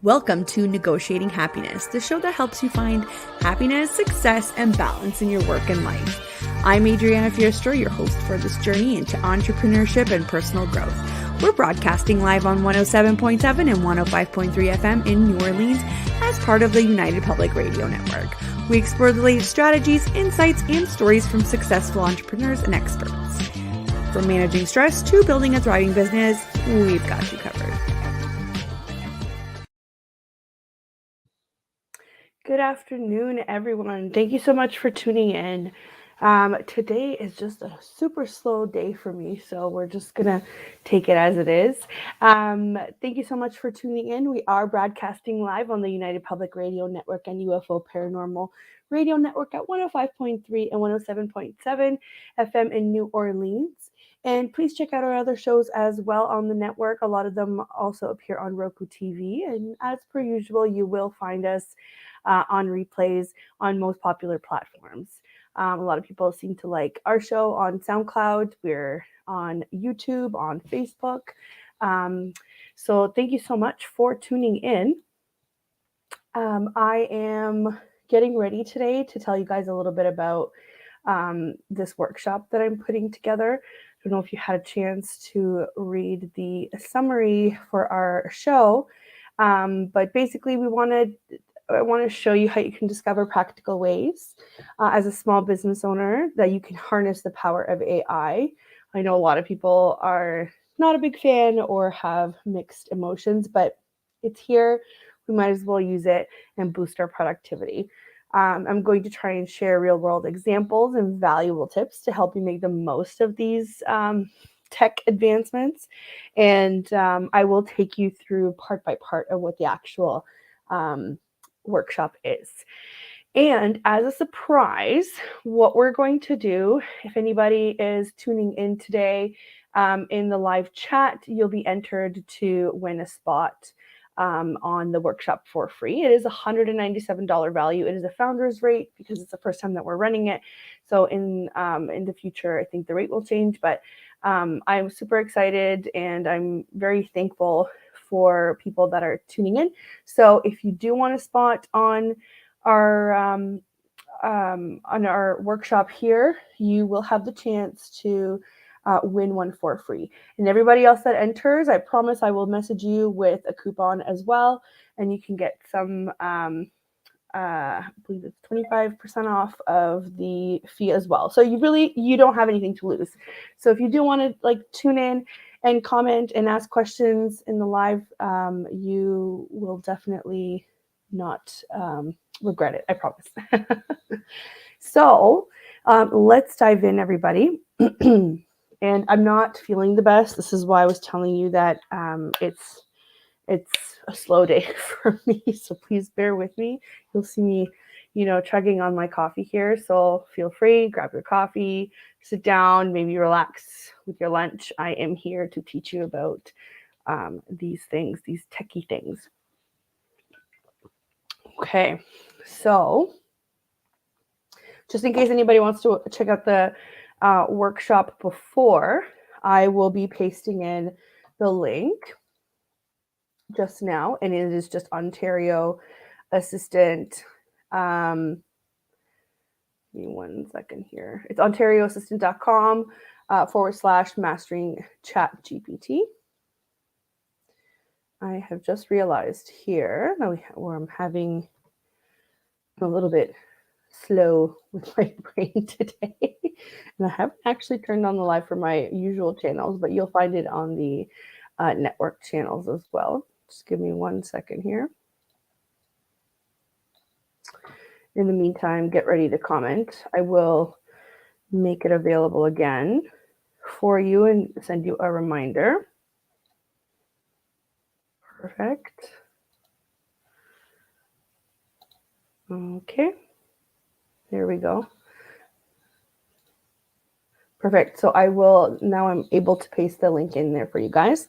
Welcome to Negotiating Happiness, the show that helps you find happiness, success, and balance in your work and life. I'm Adriana Fierastrau, your host for this journey into entrepreneurship and personal growth. We're broadcasting live on 107.7 and 105.3 FM in New Orleans as part of the United Public Radio Network. We explore the latest strategies, insights, and stories from successful entrepreneurs and experts. From managing stress to building a thriving business, we've got you covered. Good afternoon, everyone. Thank you so much for tuning in. Today is just a super slow day for me, so we're just going to take it as it is. Thank you so much for tuning in. We are broadcasting live on the United Public Radio Network and UFO Paranormal Radio Network at 105.3 and 107.7 FM in New Orleans. And please check out our other shows as well on the network. A lot of them also appear on Roku TV. And as per usual, you will find us on replays on most popular platforms. A lot of people seem to like our show on SoundCloud. We're on YouTube, on Facebook. So thank you so much for tuning in. I am getting ready today to tell you guys a little bit about this workshop that I'm putting together. I don't know if you had a chance to read the summary for our show, but basically I want to show you how you can discover practical ways as a small business owner that you can harness the power of AI. I know a lot of people are not a big fan or have mixed emotions, but it's here. We might as well use it and boost our productivity. I'm going to try and share real world examples and valuable tips to help you make the most of these tech advancements. And I will take you through part by part of what the actual workshop is. And as a surprise, what we're going to do, if anybody is tuning in today in the live chat, you'll be entered to win a spot on the workshop for free. It is $197 value. It is a founder's rate because it's the first time that we're running it. So in the future, I think the rate will change, but I'm super excited and I'm very thankful for people that are tuning in. So if you do want a spot on our workshop here, you will have the chance to win one for free. And everybody else that enters, I promise I will message you with a coupon as well, and you can get some I believe it's 25% off of the fee as well. So you don't have anything to lose. So if you do want to tune in and comment and ask questions in the live, you will definitely not regret it. I promise. So let's dive in, everybody. And I'm not feeling the best. This is why I was telling you that it's a slow day for me, so please bear with me. You'll see me, chugging on my coffee here, so feel free, grab your coffee, sit down, maybe relax with your lunch. I am here to teach you about these things, these techie things. Okay, so just in case anybody wants to check out the workshop before, I will be pasting in the link just now, and it is just Ontario Assistant. Give me 1 second here. It's ontarioassistant.com / mastering ChatGPT. I have just realized here that where I'm having a little bit slow with my brain today, and I haven't actually turned on the live for my usual channels, but you'll find it on the network channels as well. Just give me 1 second here. In the meantime, get ready to comment. I will make it available again for you and send you a reminder. Perfect. Okay. There we go. Perfect. So now I'm able to paste the link in there for you guys.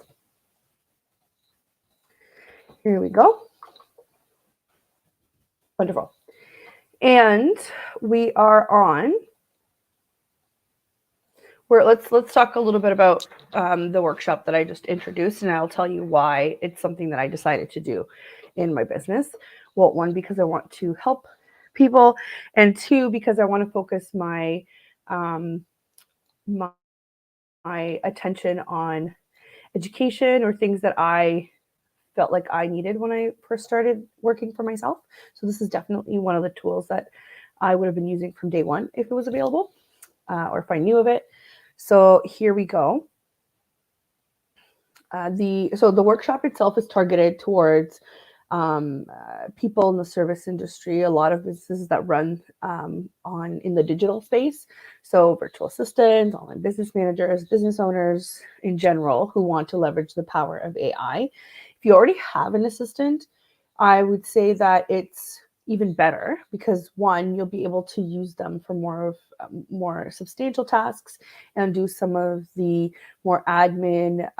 Here we go. Wonderful. And we are on let's talk a little bit about the workshop that I just introduced, and I'll tell you why it's something that I decided to do in my business. Well, one, because I want to help people, and two, because I want to focus um, my attention on education or things that I felt like I needed when I first started working for myself. So this is definitely one of the tools that I would have been using from day one if it was available, or if I knew of it. So here we go. The workshop itself is targeted towards people in the service industry. A lot of businesses that run on in the digital space, so virtual assistants, online business managers, business owners in general who want to leverage the power of AI. If you already have an assistant, I would say that it's even better because one, you'll be able to use them for more substantial tasks and do some of the more admin,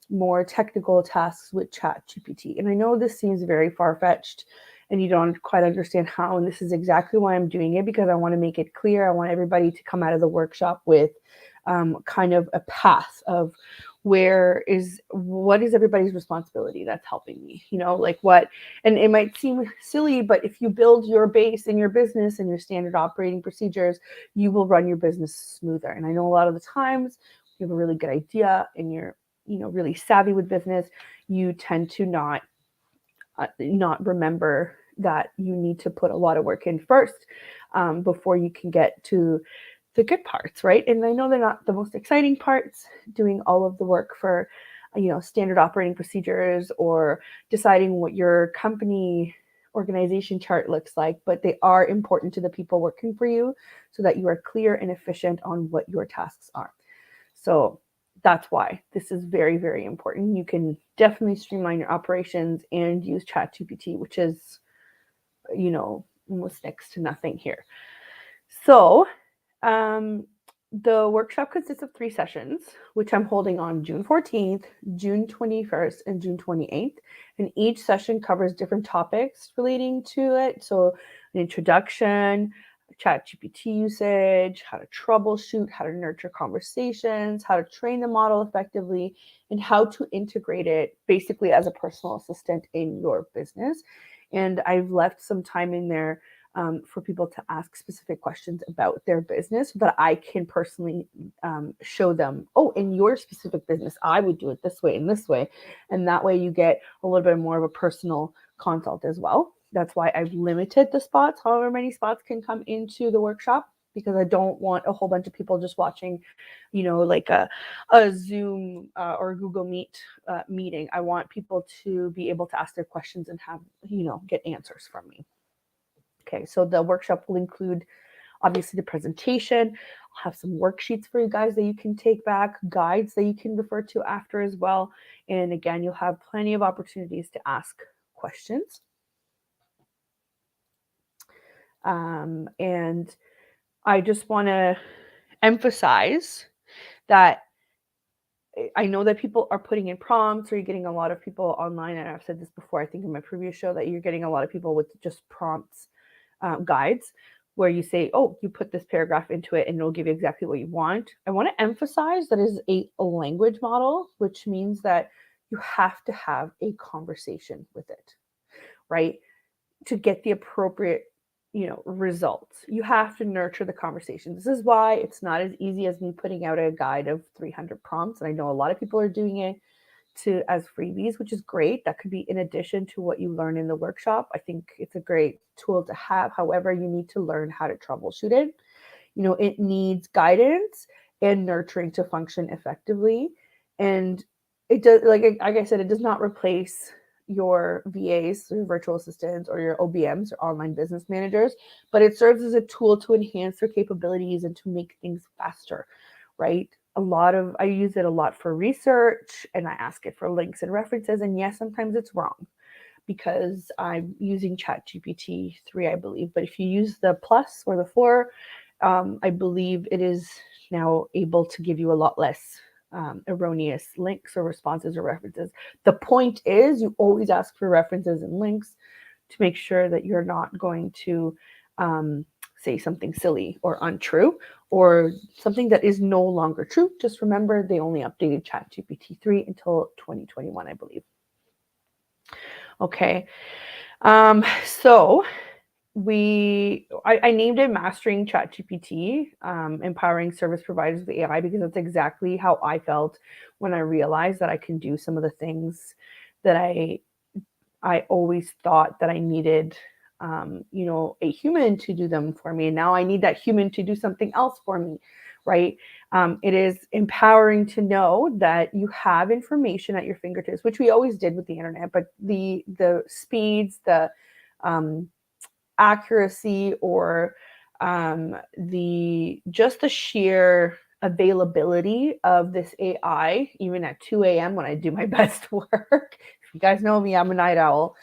more technical tasks with ChatGPT. And I know this seems very far-fetched and you don't quite understand how, and this is exactly why I'm doing it, because I want to make it clear. I want everybody to come out of the workshop with kind of a path of what is everybody's responsibility that's helping me, like what, and it might seem silly, but if you build your base in your business and your standard operating procedures, you will run your business smoother. And I know a lot of the times you have a really good idea and you're really savvy with business, you tend to not remember that you need to put a lot of work in first, before you can get to the good parts, right? And I know they're not the most exciting parts, doing all of the work for, standard operating procedures or deciding what your company organization chart looks like, but they are important to the people working for you so that you are clear and efficient on what your tasks are. So that's why this is very, very important. You can definitely streamline your operations and use ChatGPT, which is, almost next to nothing here. So the workshop consists of 3 sessions, which I'm holding on June 14th, June 21st, and June 28th. And each session covers different topics relating to it. So an introduction, ChatGPT usage, how to troubleshoot, how to nurture conversations, how to train the model effectively, and how to integrate it basically as a personal assistant in your business. And I've left some time in there for people to ask specific questions about their business so that I can personally show them, oh, in your specific business, I would do it this way and this way. And that way you get a little bit more of a personal consult as well. That's why I've limited the spots, however many spots can come into the workshop, because I don't want a whole bunch of people just watching, like a Zoom or Google Meet meeting. I want people to be able to ask their questions and have, get answers from me. Okay, so the workshop will include obviously the presentation. I'll have some worksheets for you guys that you can take back, guides that you can refer to after as well. And again, you'll have plenty of opportunities to ask questions. And I just want to emphasize that I know that people are putting in prompts, or you're getting a lot of people online, and I've said this before, I think in my previous show, that you're getting a lot of people with just prompts, guides, where you say, oh, you put this paragraph into it and it'll give you exactly what you want. I want to emphasize that is a language model, which means that you have to have a conversation with it, right? To get the appropriate, results. You have to nurture the conversation. This is why it's not as easy as me putting out a guide of 300 prompts. And I know a lot of people are doing it as freebies, which is great. That could be in addition to what you learn in the workshop. I think it's a great tool to have. However, you need to learn how to troubleshoot it. It needs guidance and nurturing to function effectively. And it does, like I said, it does not replace your VAs, your virtual assistants, or your OBMs, or online business managers, but it serves as a tool to enhance their capabilities and to make things faster, right? I use it a lot for research, and I ask it for links and references. And yes, sometimes it's wrong because I'm using ChatGPT 3, I believe. But if you use the plus or the 4, I believe it is now able to give you a lot less erroneous links or responses or references. The point is, you always ask for references and links to make sure that you're not going to say something silly or untrue or something that is no longer true. Just remember they only updated ChatGPT 3 until 2021, I believe. Okay. So I named it Mastering ChatGPT, Empowering Service Providers with AI, because that's exactly how I felt when I realized that I can do some of the things that I always thought that I needed, a human to do them for me. And now I need that human to do something else for me, right? It is empowering to know that you have information at your fingertips, which we always did with the internet, but the speeds, the accuracy, or the sheer availability of this AI, even at 2 a.m. when I do my best work. If you guys know me, I'm a night owl.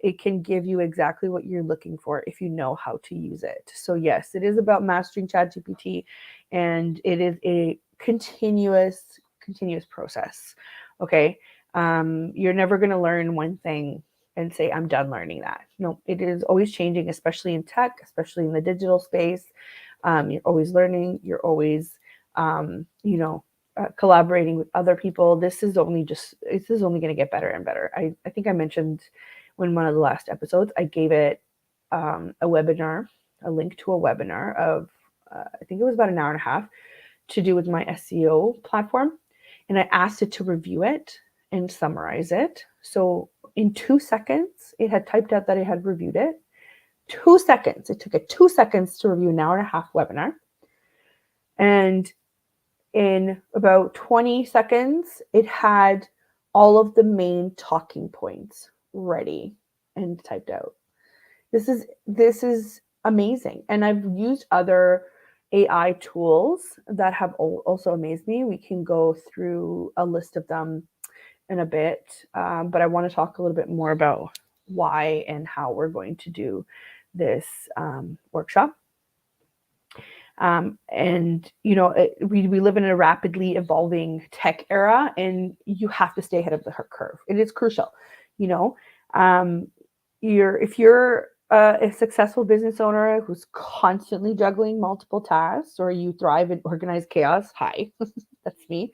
It can give you exactly what you're looking for if you know how to use it. So yes, it is about mastering ChatGPT, and it is a continuous process. Okay. You're never going to learn one thing and say, I'm done learning that. No, it is always changing, especially in tech, especially in the digital space. You're always learning. You're always, collaborating with other people. This is only going to get better and better. I think I mentioned in one of the last episodes, I gave it a link to a webinar of, I think it was about an hour and a half, to do with my SEO platform. And I asked it to review it and summarize it. So in 2 seconds, it had typed out that it had reviewed it. 2 seconds. It took it 2 seconds to review an hour and a half webinar. And in about 20 seconds, it had all of the main talking points ready and typed out. This is amazing. And I've used other AI tools that have also amazed me. We can go through a list of them in a bit, but I want to talk a little bit more about why and how we're going to do this workshop. And we live in a rapidly evolving tech era, and you have to stay ahead of the curve. It is crucial. If you're a successful business owner who's constantly juggling multiple tasks, or you thrive in organized chaos, hi, that's me.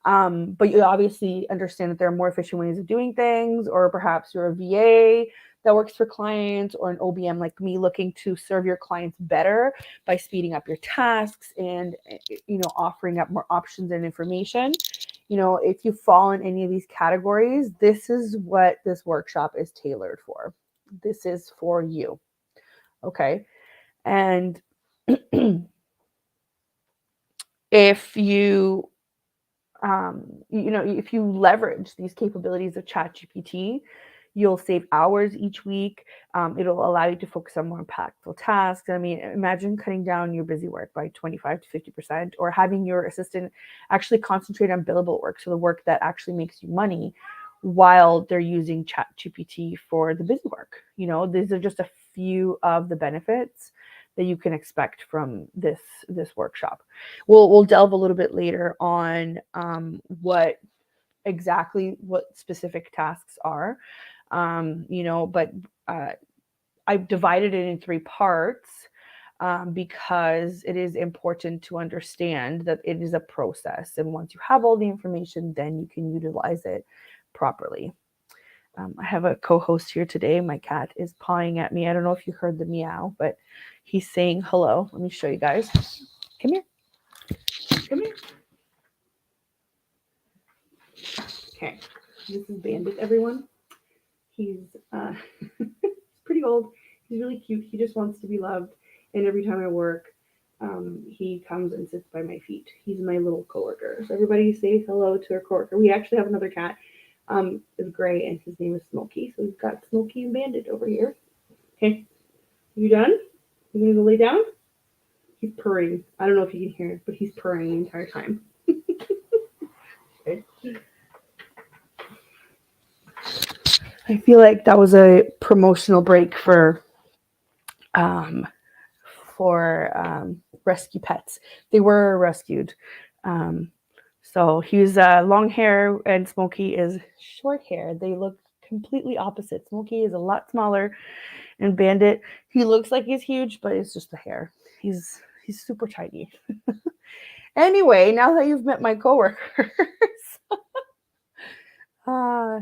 But you obviously understand that there are more efficient ways of doing things, or perhaps you're a VA that works for clients, or an OBM like me looking to serve your clients better by speeding up your tasks and offering up more options and information. If you fall in any of these categories, this is what this workshop is tailored for. This is for you. Okay. And if you if you leverage these capabilities of ChatGPT, you'll save hours each week. It'll allow you to focus on more impactful tasks. I mean, imagine cutting down your busy work by 25 to 50%, or having your assistant actually concentrate on billable work, so the work that actually makes you money, while they're using ChatGPT for the busy work. These are just a few of the benefits that you can expect from this workshop. We'll delve a little bit later on what specific tasks are, but I've divided it in 3 parts because it is important to understand that it is a process, and once you have all the information, then you can utilize it properly. I have a co-host here today. My cat is pawing at me. I don't know if you heard the meow, but he's saying hello. Let me show you guys. Come here. Come here. Okay. This is Bandit, everyone. He's pretty old. He's really cute. He just wants to be loved. And every time I work, he comes and sits by my feet. He's my little coworker. So everybody say hello to our coworker. We actually have another cat. Is gray, and his name is Smokey. So we've got Smokey and Bandit over here. Okay, you done? You gonna go lay down? He's purring. I don't know if you can hear it, but he's purring the entire time. Okay. I feel like that was a promotional break for rescue pets. They were rescued. So he's long hair, and Smokey is short hair. They look completely opposite. Smokey is a lot smaller, and Bandit, he looks like he's huge, but it's just the hair. He's super tiny. Anyway, now that you've met my coworkers, uh,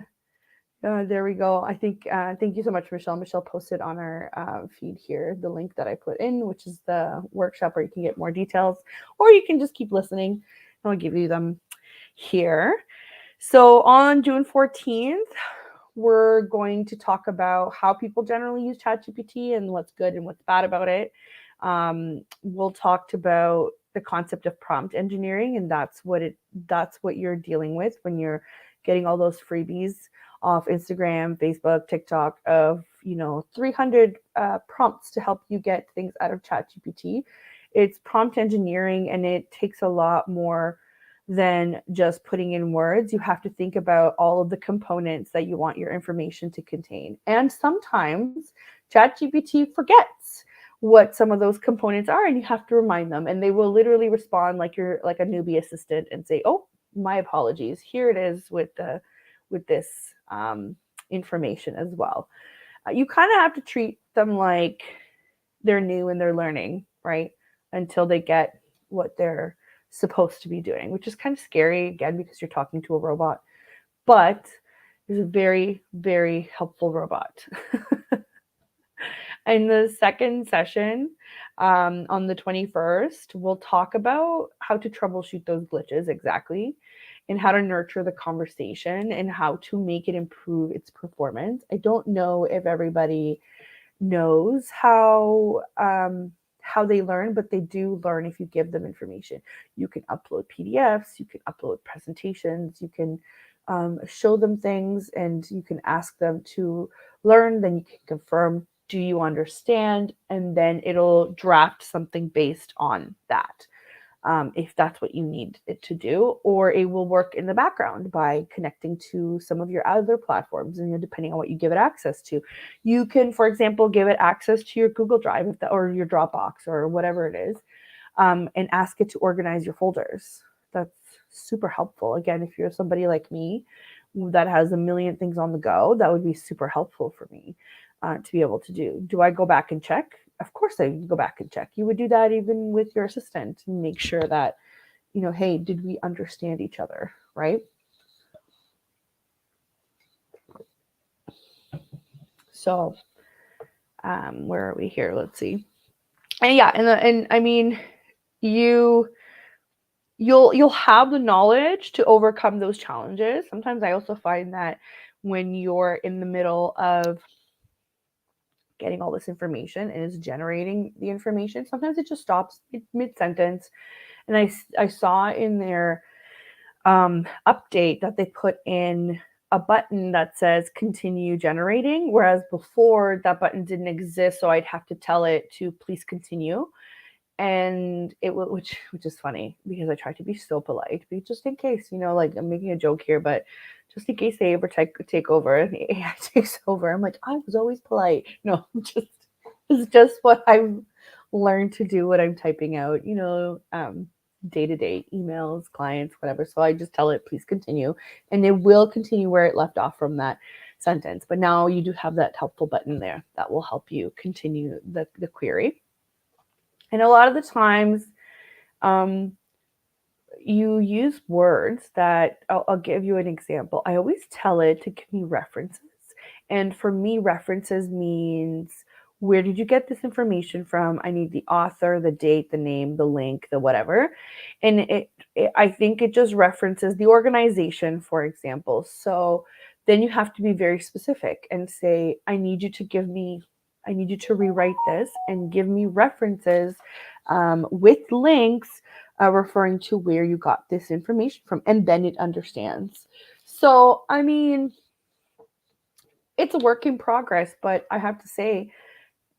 there we go. I think, thank you so much, Michelle. Michelle posted on our feed here the link that I put in, which is the workshop where you can get more details, or you can just keep listening and I'll give you them here. So on June 14th, we're going to talk about how people generally use ChatGPT and what's good and what's bad about it. We'll talk about the concept of prompt engineering, and that's what you're dealing with when you're getting all those freebies off Instagram, Facebook, TikTok of 300 prompts to help you get things out of ChatGPT. It's prompt engineering, and it takes a lot more than just putting in words. You have to think about all of the components that you want your information to contain. And sometimes ChatGPT forgets what some of those components are, and you have to remind them, and they will literally respond like you're like a newbie assistant and say, oh, my apologies, here it is with this information as well. You kind of have to treat them like they're new and they're learning, right? Until they get what they're supposed to be doing, which is kind of scary, again, because you're talking to a robot, but it's a very, very helpful robot. In the second session, on the 21st, we'll talk about how to troubleshoot those glitches exactly, and how to nurture the conversation and how to make it improve its performance. I don't know if everybody knows how they learn, but they do learn if you give them information. You can upload PDFs, you can upload presentations, you can show them things, and you can ask them to learn. Then you can confirm, do you understand? And then it'll draft something based on that. If that's what you need it to do, or it will work in the background by connecting to some of your other platforms, and depending on what you give it access to. You can, for example, give it access to your Google Drive or your Dropbox or whatever it is, and ask it to organize your folders. That's super helpful. Again, if you're somebody like me that has a million things on the go, that would be super helpful for me to be able to do. Do I go back and check? Of course I go back and check. You would do that even with your assistant and make sure that, hey, did we understand each other, right? So, where are we here? Let's see. And yeah, and I mean, you'll have the knowledge to overcome those challenges. Sometimes I also find that when you're in the middle of getting all this information and is generating the information, sometimes it just stops mid-sentence. And I saw in their update that they put in a button that says continue generating, whereas before that button didn't exist, so I'd have to tell it to please continue. And it will, which is funny because I try to be so polite, but just in case, like I'm making a joke here, but just in case they ever take over and the AI takes over, I'm like, I was always polite. No, it's just what I've learned to do when I'm typing out, day-to-day emails, clients, whatever. So I just tell it, please continue, and it will continue where it left off from that sentence. But now you do have that helpful button there that will help you continue the query. And a lot of the times, you use words that I'll give you an example. I always tell it to give me references. And for me, references means, where did you get this information from? I need the author, the date, the name, the link, the whatever. And I think it just references the organization, for example. So then you have to be very specific and say, I need you to rewrite this and give me references with links referring to where you got this information from, and then it understands. So, I mean, it's a work in progress, but I have to say,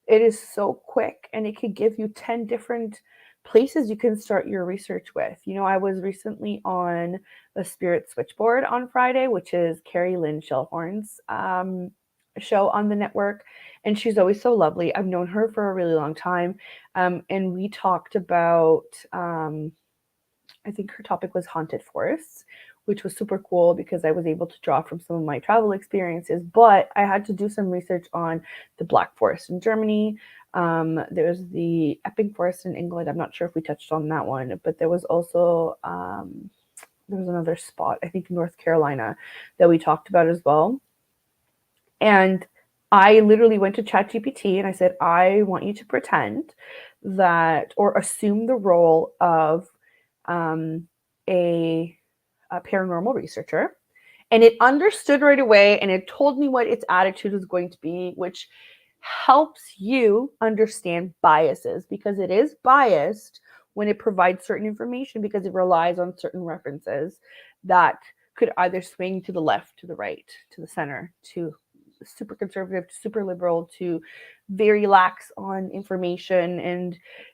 it is so quick, and it could give you 10 different places you can start your research with. I was recently on the Spirit Switchboard on Friday, which is Carrie Lynn Shellhorn's show on the network, and she's always so lovely. I've known her for a really long time, and we talked about I think her topic was haunted forests, which was super cool because I was able to draw from some of my travel experiences. But I had to do some research on the Black Forest in Germany. There's the Epping Forest in England. I'm not sure if we touched on that one, but there was also there was another spot, I think North Carolina, that we talked about as well. And I literally went to ChatGPT and I said, I want you to pretend that or assume the role of a paranormal researcher. And it understood right away and it told me what its attitude was going to be, which helps you understand biases because it is biased when it provides certain information because it relies on certain references that could either swing to the left, to the right, to the center, to super conservative, to super liberal, to very lax on information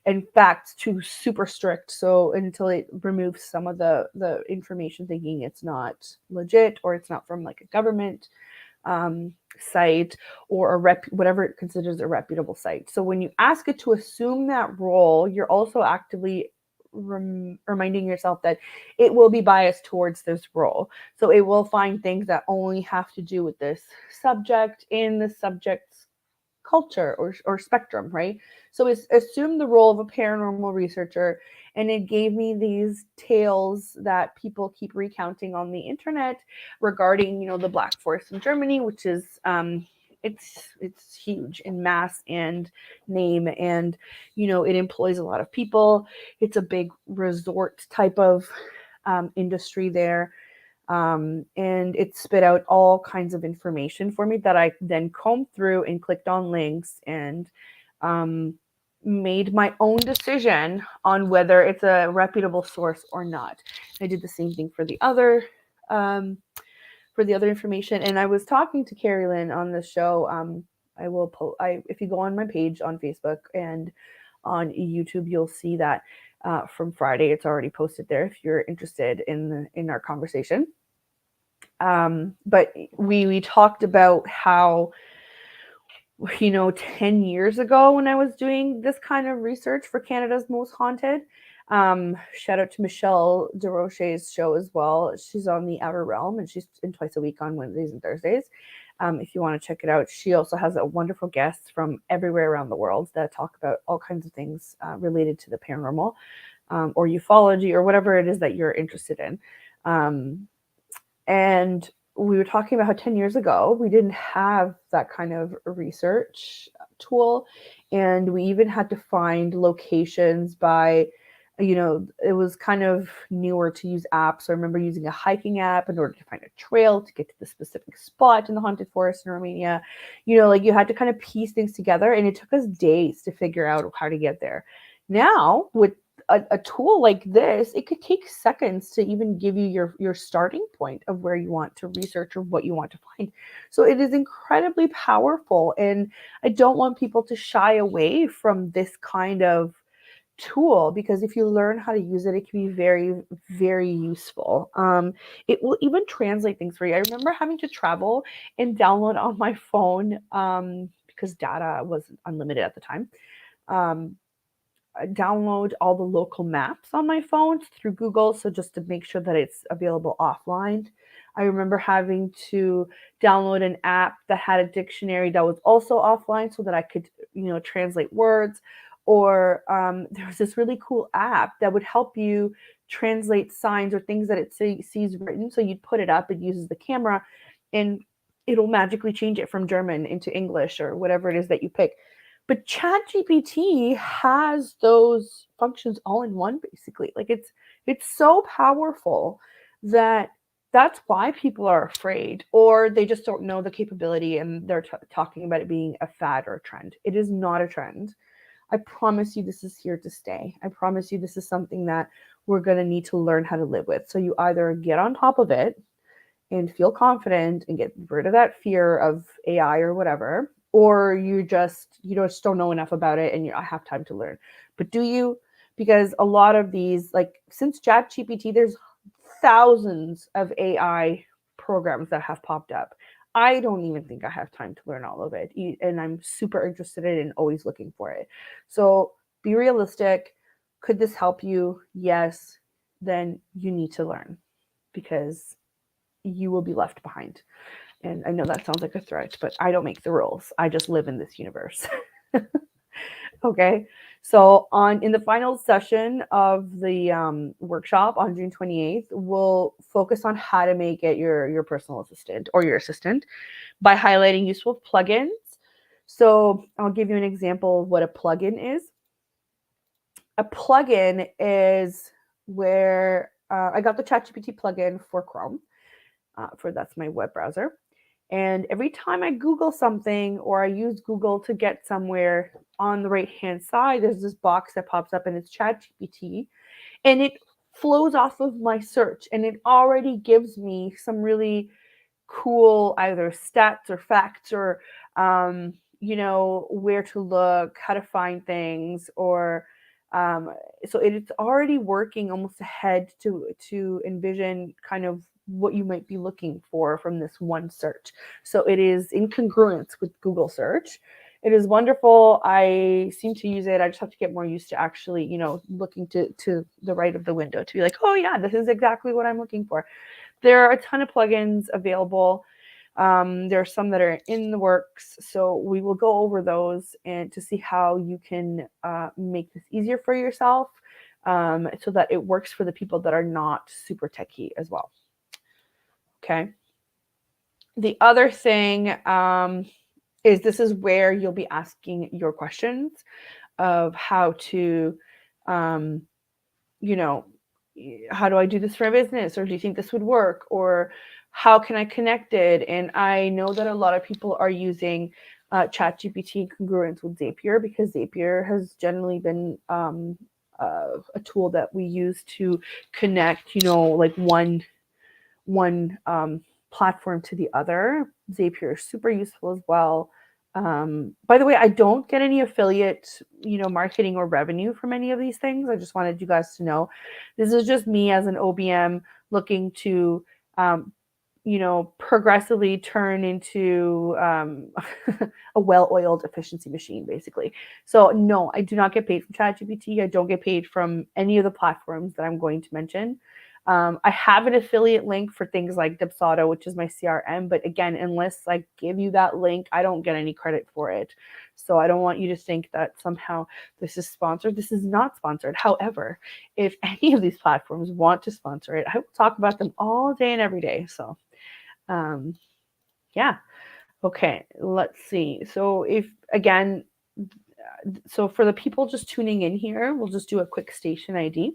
and facts, to super strict. So until it removes some of the information, thinking it's not legit or it's not from like a government site or whatever it considers a reputable site. So when you ask it to assume that role, you're also actively reminding yourself that it will be biased towards this role. So it will find things that only have to do with this subject in the subject's culture or spectrum, right? So it's assumed the role of a paranormal researcher, and it gave me these tales that people keep recounting on the internet regarding, the Black Forest in Germany, which is it's huge in mass and name, and it employs a lot of people. It's a big resort type of industry there. And it spit out all kinds of information for me that I then combed through and clicked on links and made my own decision on whether it's a reputable source or not. I did the same thing for the other information. And I was talking to Carrie Lynn on the show. I will if you go on my page on Facebook and on YouTube, you'll see that from Friday. It's already posted there if you're interested in our conversation. But we talked about how 10 years ago when I was doing this kind of research for Canada's Most Haunted. Shout out to Michelle DeRoche's show as well. She's on the Outer Realm and she's in twice a week on Wednesdays and Thursdays. If you want to check it out, she also has a wonderful guest from everywhere around the world that talk about all kinds of things related to the paranormal or ufology or whatever it is that you're interested in. And we were talking about how 10 years ago, we didn't have that kind of research tool. And we even had to find locations by, it was kind of newer to use apps. So I remember using a hiking app in order to find a trail to get to the specific spot in the haunted forest in Romania. You had to kind of piece things together, and it took us days to figure out how to get there. Now, with a tool like this, it could take seconds to even give you your starting point of where you want to research or what you want to find. So it is incredibly powerful, and I don't want people to shy away from this kind of tool because if you learn how to use it, it can be very, very useful. It will even translate things for you. I remember having to travel and download on my phone because data was unlimited at the time. Download all the local maps on my phone through Google, so just to make sure that it's available offline. I remember having to download an app that had a dictionary that was also offline so that I could, translate words. Or there was this really cool app that would help you translate signs or things that it sees written. So you'd put it up, it uses the camera, and it'll magically change it from German into English or whatever it is that you pick. But ChatGPT has those functions all in one, basically. Like it's so powerful that that's why people are afraid, or they just don't know the capability and they're talking about it being a fad or a trend. It is not a trend. I promise you this is here to stay. I promise you this is something that we're going to need to learn how to live with. So you either get on top of it and feel confident and get rid of that fear of AI or whatever, or you just don't know enough about it and I have time to learn. But do you? Because a lot of these, like since ChatGPT, there's thousands of AI programs that have popped up. I don't even think I have time to learn all of it. And I'm super interested in it and always looking for it. So be realistic. Could this help you? Yes. Then you need to learn. because you will be left behind. And I know that sounds like a threat, but I don't make the rules. I just live in this universe. Okay. So in the final session of the workshop on June 28th, we'll focus on how to make it your personal assistant or your assistant by highlighting useful plugins. So I'll give you an example of what a plugin is. A plugin is where I got the ChatGPT plugin for Chrome. That's my web browser. And every time I Google something or I use Google to get somewhere, on the right-hand side, there's this box that pops up and it's ChatGPT. And it flows off of my search and it already gives me some really cool either stats or facts or, where to look, how to find things, or so it's already working almost ahead to envision kind of what you might be looking for from this one search. So it is in congruence with Google search. It is wonderful. I seem to use it. I just have to get more used to actually, looking to the right of the window to be like, oh yeah, this is exactly what I'm looking for. There are a ton of plugins available. There are some that are in the works. So we will go over those and to see how you can make this easier for yourself so that it works for the people that are not super techie as well. Okay. The other thing is this is where you'll be asking your questions of how to, how do I do this for a business? Or do you think this would work? Or how can I connect it? And I know that a lot of people are using ChatGPT in congruence with Zapier because Zapier has generally been a tool that we use to connect, like one platform to the other. Zapier is super useful as well. By the way, I don't get any affiliate, marketing or revenue from any of these things. I just wanted you guys to know this is just me as an OBM looking to, progressively turn into a well-oiled efficiency machine, basically. So no, I do not get paid from ChatGPT. I don't get paid from any of the platforms that I'm going to mention. I have an affiliate link for things like Dipsauto, which is my CRM. But again, unless I give you that link, I don't get any credit for it. So I don't want you to think that somehow this is sponsored. This is not sponsored. However, if any of these platforms want to sponsor it, I will talk about them all day and every day. So yeah. Okay, let's see. So so for the people just tuning in here, we'll just do a quick station ID.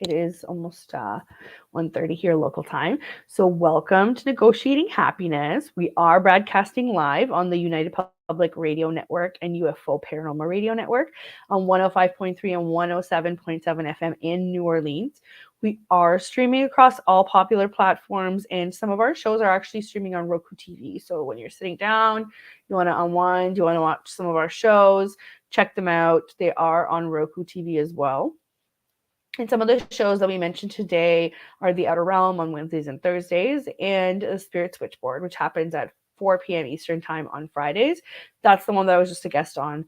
It is almost 1:30 here local time. So welcome to Negotiating Happiness. We are broadcasting live on the United Public Radio Network and UFO Paranormal Radio Network on 105.3 and 107.7 FM in New Orleans. We are streaming across all popular platforms, and some of our shows are actually streaming on Roku TV. So when you're sitting down, you want to unwind, you want to watch some of our shows, check them out. They are on Roku TV as well. And some of the shows that we mentioned today are The Outer Realm on Wednesdays and Thursdays and the Spirit Switchboard, which happens at 4 p.m. Eastern time on Fridays. That's the one that I was just a guest on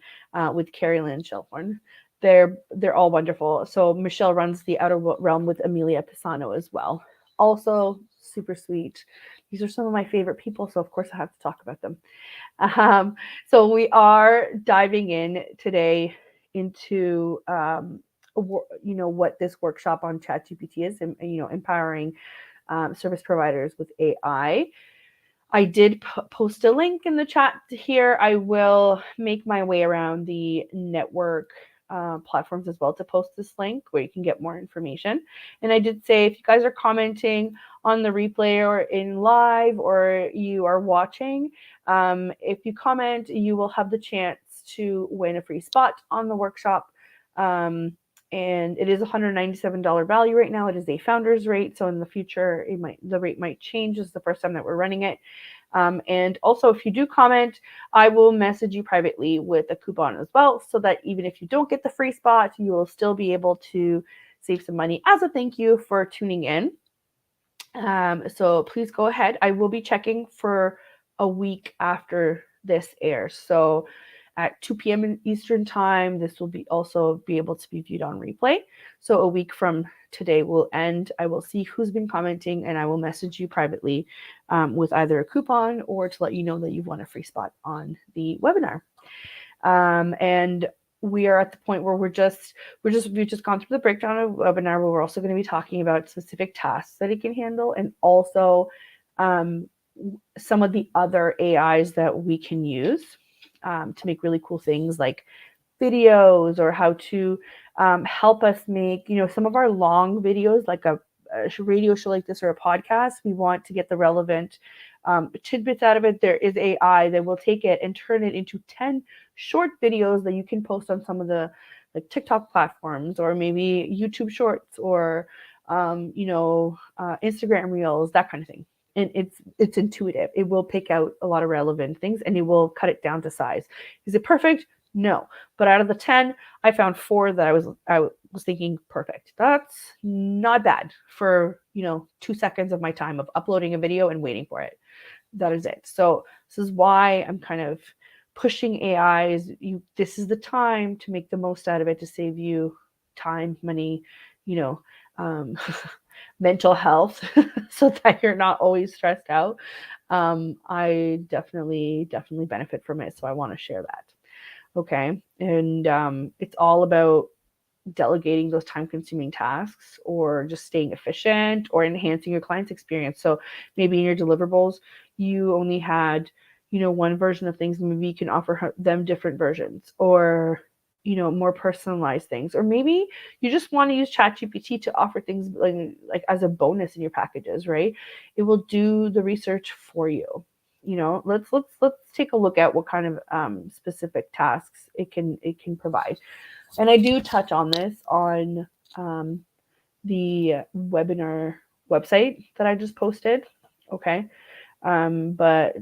with Carrie Lynn Shelhorn. They're all wonderful. So Michelle runs The Outer Realm with Amelia Pisano as well. Also super sweet. These are some of my favorite people, so of course I have to talk about them. So we are diving in today into what this workshop on ChatGPT is, and empowering service providers with AI. I did post a link in the chat here. I will make my way around the network platforms as well to post this link where you can get more information. And I did say, if you guys are commenting on the replay or in live, or you are watching, if you comment, you will have the chance to win a free spot on the workshop. And it is $197 value right now. It is a founder's rate. So in the future, the rate might change. This is the first time that we're running it. And also, if you do comment, I will message you privately with a coupon as well, so that even if you don't get the free spot, you will still be able to save some money as a thank you for tuning in. So please go ahead. I will be checking for a week after this airs. So at 2 p.m. Eastern time. This will also be able to be viewed on replay. So a week from today will end. I will see who's been commenting, and I will message you privately with either a coupon or to let you know that you've won a free spot on the webinar. And we are at the point where we've just gone through the breakdown of the webinar, where we're also going to be talking about specific tasks that it can handle, and also some of the other AIs that we can use to make really cool things like videos, or how to help us make, some of our long videos, like a radio show like this or a podcast. We want to get the relevant tidbits out of it. There is AI that will take it and turn it into 10 short videos that you can post on some of the like TikTok platforms, or maybe YouTube Shorts, or Instagram Reels, that kind of thing. And it's intuitive. It will pick out a lot of relevant things, and it will cut it down to size. Is it perfect? No. But out of the 10, I found 4 that I was thinking perfect. That's not bad for 2 seconds of my time of uploading a video and waiting for it. That is it. So this is why I'm kind of pushing AI. This is the time to make the most out of it, to save you time, money, mental health, so that you're not always stressed out. I definitely benefit from it, so I want to share that. Okay. And it's all about delegating those time-consuming tasks, or just staying efficient, or enhancing your client's experience. So maybe in your deliverables, you only had, one version of things. Maybe you can offer them different versions, or, more personalized things. Or maybe you just want to use ChatGPT to offer things like as a bonus in your packages, right? It will do the research for you. Let's take a look at what kind of specific tasks it can provide. And I do touch on this on the webinar website that I just posted. Okay. But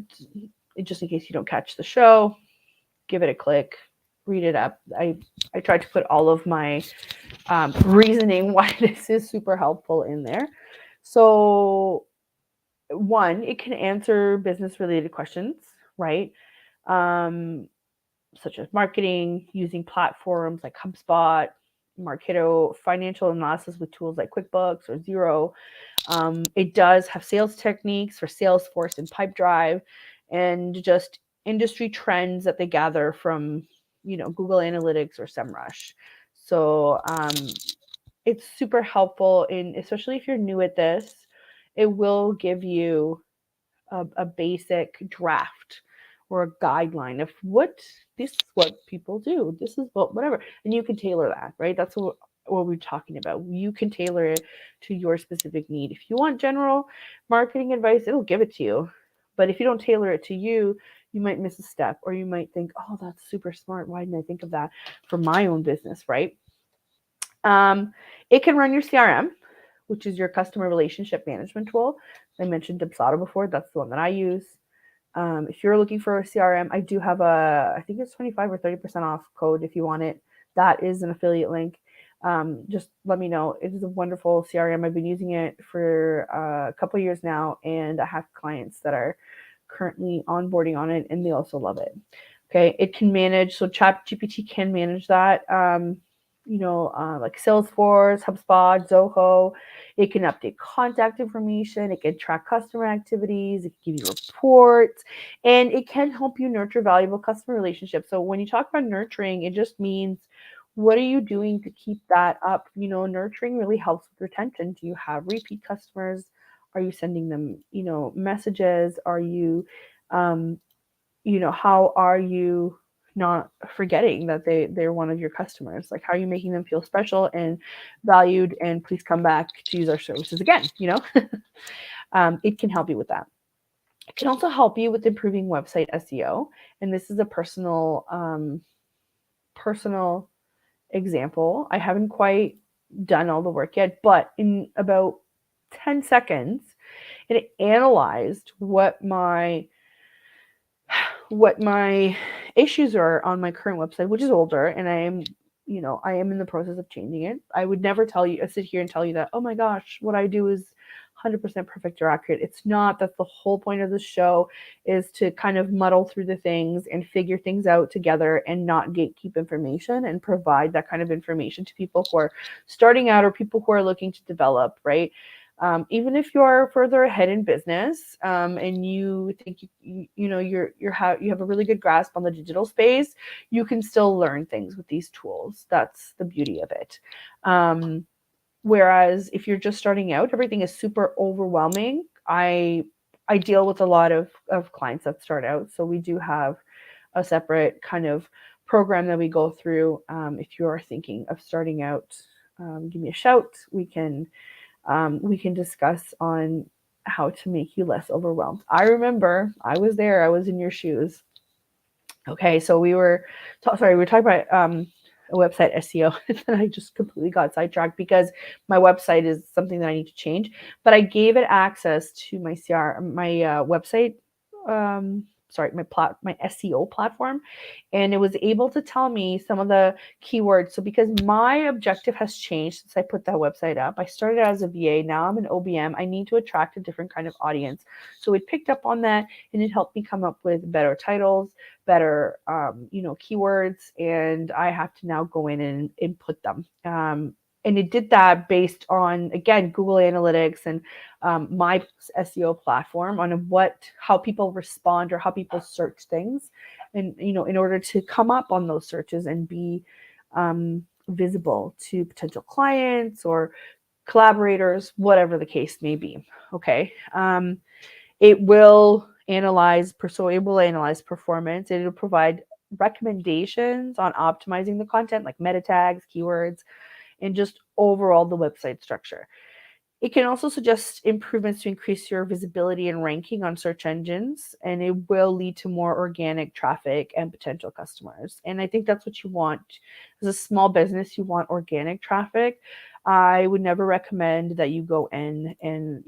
just in case you don't catch the show, give it a click, read it up. I tried to put all of my reasoning why this is super helpful in there. So 1, it can answer business related questions, right? Such as marketing, using platforms like HubSpot, Marketo, financial analysis with tools like QuickBooks or Xero. It does have sales techniques for Salesforce and Pipedrive, and just industry trends that they gather from, Google Analytics or SEMrush. So it's super helpful especially if you're new at this. It will give you a basic draft or a guideline of this is what people do. This is whatever. And you can tailor that, right? That's what we're talking about. You can tailor it to your specific need. If you want general marketing advice, it'll give it to you. But if you don't tailor it to you, you might miss a step, or you might think, oh, that's super smart. Why didn't I think of that for my own business, right? It can run your CRM, which is your customer relationship management tool. I mentioned Dubsado before. That's the one that I use. If you're looking for a CRM, I do have I think it's 25 or 30% off code if you want it. That is an affiliate link. Just let me know. It is a wonderful CRM. I've been using it for a couple of years now, and I have clients that are currently onboarding on it, and they also love it. Okay, it can manage, so ChatGPT can manage that. Like Salesforce, HubSpot, Zoho. It can update contact information. It can track customer activities. It can give you reports, and it can help you nurture valuable customer relationships. So when you talk about nurturing, it just means, what are you doing to keep that up? Nurturing really helps with retention. Do you have repeat customers? Are you sending them, messages? Are you, how are you not forgetting that they're one of your customers? Like, how are you making them feel special and valued, and please come back to use our services again? It can help you with that. It can also help you with improving website SEO. And this is a personal example. I haven't quite done all the work yet, but in about 10 seconds, it analyzed what my issues are on my current website, which is older, and I am in the process of changing it. I would never sit here and tell you that, oh my gosh, what I do is 100% perfect or accurate. It's not. That's the whole point of the show, is to kind of muddle through the things and figure things out together and not gatekeep information, and provide that kind of information to people who are starting out or people who are looking to develop, right? Even if you are further ahead in business, and you think you have a really good grasp on the digital space, you can still learn things with these tools. That's the beauty of it. Whereas if you're just starting out, everything is super overwhelming. I deal with a lot of clients that start out, so we do have a separate kind of program that we go through. If you are thinking of starting out, give me a shout. We can discuss on how to make you less overwhelmed. I remember I was there. I was in your shoes. Okay, so we were talking about a website SEO, and I just completely got sidetracked because my website is something that I need to change. But I gave it access to my website, my SEO platform, and it was able to tell me some of the keywords. So because my objective has changed since I put that website up, I started as a VA, now I'm an OBM. I need to attract a different kind of audience. So it picked up on that, and it helped me come up with better titles, better keywords, and I have to now go in and input them. And it did that based on, again, Google Analytics and my SEO platform, on how people respond or how people search things, and in order to come up on those searches and be visible to potential clients or collaborators, whatever the case may be. Okay. It will analyze performance. It will provide recommendations on optimizing the content, like meta tags, keywords, and just overall the website structure. It can also suggest improvements to increase your visibility and ranking on search engines, and it will lead to more organic traffic and potential customers. And I think that's what you want. As a small business, you want organic traffic. I would never recommend that you go in and,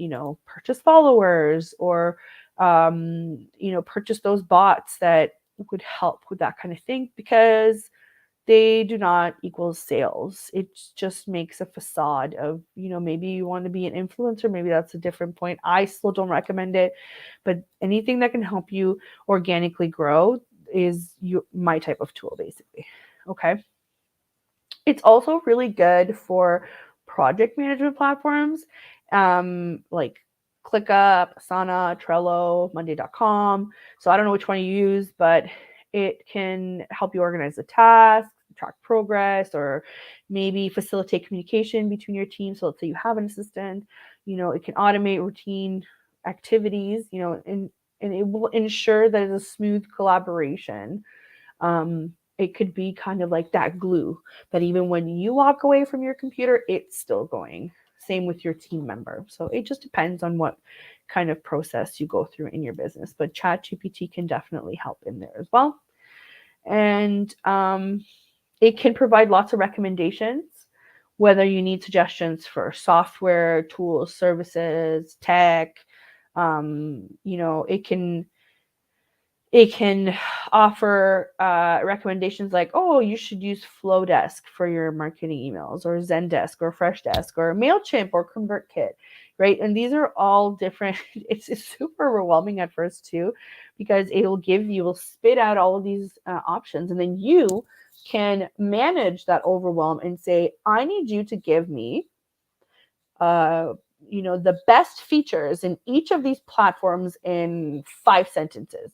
purchase followers or, purchase those bots that would help with that kind of thing, because they do not equal sales. It just makes a facade of, maybe you want to be an influencer. Maybe that's a different point. I still don't recommend it, but anything that can help you organically grow is my type of tool, basically. Okay. It's also really good for project management platforms, like ClickUp, Asana, Trello, Monday.com. So I don't know which one you use, but it can help you organize the tasks, track progress, or maybe facilitate communication between your team. So let's say you have an assistant, it can automate routine activities, and it will ensure that it's a smooth collaboration. It could be kind of like that glue that even when you walk away from your computer, it's still going. Same with your team member. So it just depends on what kind of process you go through in your business. But ChatGPT can definitely help in there as well. And it can provide lots of recommendations, whether you need suggestions for software, tools, services, tech. It can offer recommendations like, oh, you should use Flowdesk for your marketing emails, or Zendesk, or Freshdesk, or MailChimp, or ConvertKit, right? And these are all different. It's super overwhelming at first too, because it will spit out all of these options, and then you can manage that overwhelm and say, I need you to give me the best features in each of these platforms in 5 sentences.